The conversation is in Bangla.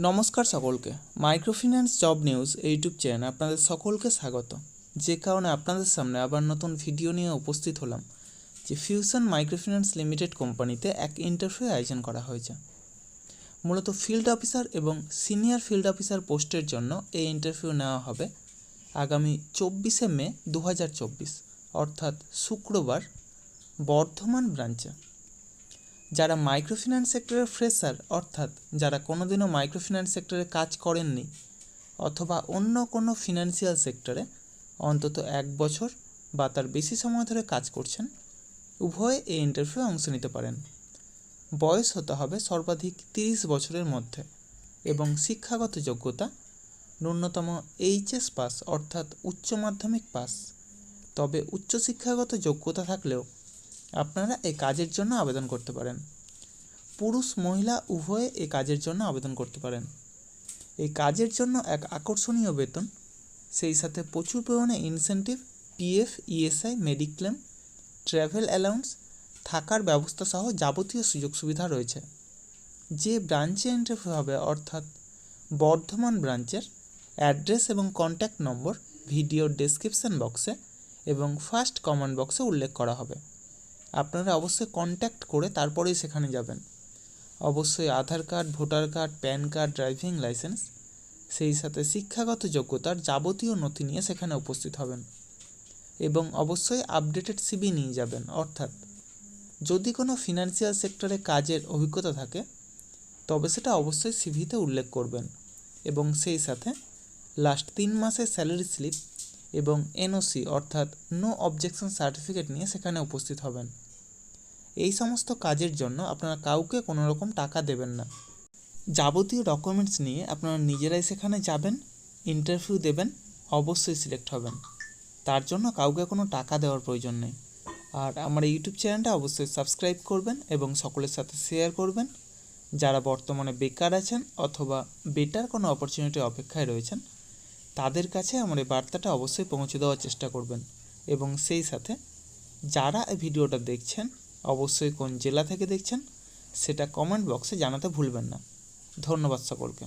নমস্কার সকলকে। মাইক্রোফিন্যান্স জব নিউজ ইউটিউব চ্যানেলে আপনাদের সকলকে স্বাগত। যে কারণে আপনাদের সামনে আবার নতুন ভিডিও নিয়ে উপস্থিত হলাম যে ফিউশন মাইক্রোফিন্যান্স লিমিটেড কোম্পানিতে এক ইন্টারভিউ আয়োজন করা হয়েছে। মূলত ফিল্ড অফিসার এবং সিনিয়র ফিল্ড অফিসার পোস্টের জন্য এই ইন্টারভিউ নেওয়া হবে আগামী 24শে মে 2024 অর্থাৎ শুক্রবার বর্ধমান ব্রাঞ্চে। যারা মাইক্রোফিন্যান্স সেক্টরের ফ্রেশার অর্থাৎ যারা কোনোদিনও মাইক্রোফিন্যান্স সেক্টরে কাজ করেননি অথবা অন্য কোনো ফিনান্সিয়াল সেক্টরে অন্তত 1 বছর বা তার বেশি সময় ধরে কাজ করছেন, উভয়ে এই ইন্টারভিউ অংশ নিতে পারেন। বয়স হতে হবে সর্বাধিক 30 বছরের মধ্যে এবং শিক্ষাগত যোগ্যতা ন্যূনতম এইচএস পাস অর্থাৎ উচ্চ মাধ্যমিক পাস। তবে উচ্চশিক্ষাগত যোগ্যতা থাকলেও আপনারা এই কাজের জন্য আবেদন করতে পারেন। পুরুষ মহিলা উভয়ে এই কাজের জন্য আবেদন করতে পারেন। এই কাজের জন্য এক আকর্ষণীয় বেতন, সেই সাথে প্রচুর পরিমাণে incentive, PF, ESI, mediclaim, travel allowance, থাকার ব্যবস্থা সহ যাবতীয় সুযোগ সুবিধা রয়েছে। যে ব্রাঞ্চে ইন্টারভিউ হবে অর্থাৎ বর্ধমান ব্রাঞ্চের অ্যাড্রেস এবং কন্ট্যাক্ট নম্বর ভিডিও ডেসক্রিপশন বক্সে এবং ফার্স্ট কমেন্ট বক্সে উল্লেখ করা হবে। আপনারা অবশ্যই কন্ট্যাক্ট করে তারপরেই সেখানে যাবেন। অবশ্যই Aadhaar card, voter card, PAN card, driving licence, সেই সাথে শিক্ষাগত যোগ্যতার যাবতীয় নথি নিয়ে সেখানে উপস্থিত হবেন এবং অবশ্যই আপডেটেড সিভি নিয়ে যাবেন। অর্থাৎ যদি কোনো ফিনান্সিয়াল সেক্টরে কাজের অভিজ্ঞতা থাকে তবে সেটা অবশ্যই সিভিতে উল্লেখ করবেন এবং সেই সাথে লাস্ট 3 মাসের স্যালারি স্লিপ এবং এনওসি অর্থাৎ নো অবজেকশন সার্টিফিকেট নিয়ে সেখানে উপস্থিত হবেন। এই সমস্ত কাজের জন্য আপনারা কাউকে কোনো রকম টাকা দেবেন না। যাবতীয় ডকুমেন্টস নিয়ে আপনারা নিজেরাই সেখানে যাবেন, ইন্টারভিউ দেবেন, অবশ্যই সিলেক্ট হবেন। তার জন্য কাউকে কোনো টাকা দেওয়ার প্রয়োজন নেই। আর আমার ইউটিউব চ্যানেলটা অবশ্যই সাবস্ক্রাইব করবেন এবং সকলের সাথে শেয়ার করবেন। যারা বর্তমানে বেকার আছেন অথবা বেটার কোনো অপরচুনিটি অপেক্ষায় রয়েছেন তাদের কাছে আমার এই বার্তাটা অবশ্যই পৌঁছে দেওয়ার চেষ্টা করবেন এবং সেই সাথে যারা এই ভিডিওটা দেখছেন অবশ্যই কোন জেলা থেকে দেখছেন সেটা কমেন্ট বক্সে জানাতে ভুলবেন না। ধন্যবাদ সকলকে।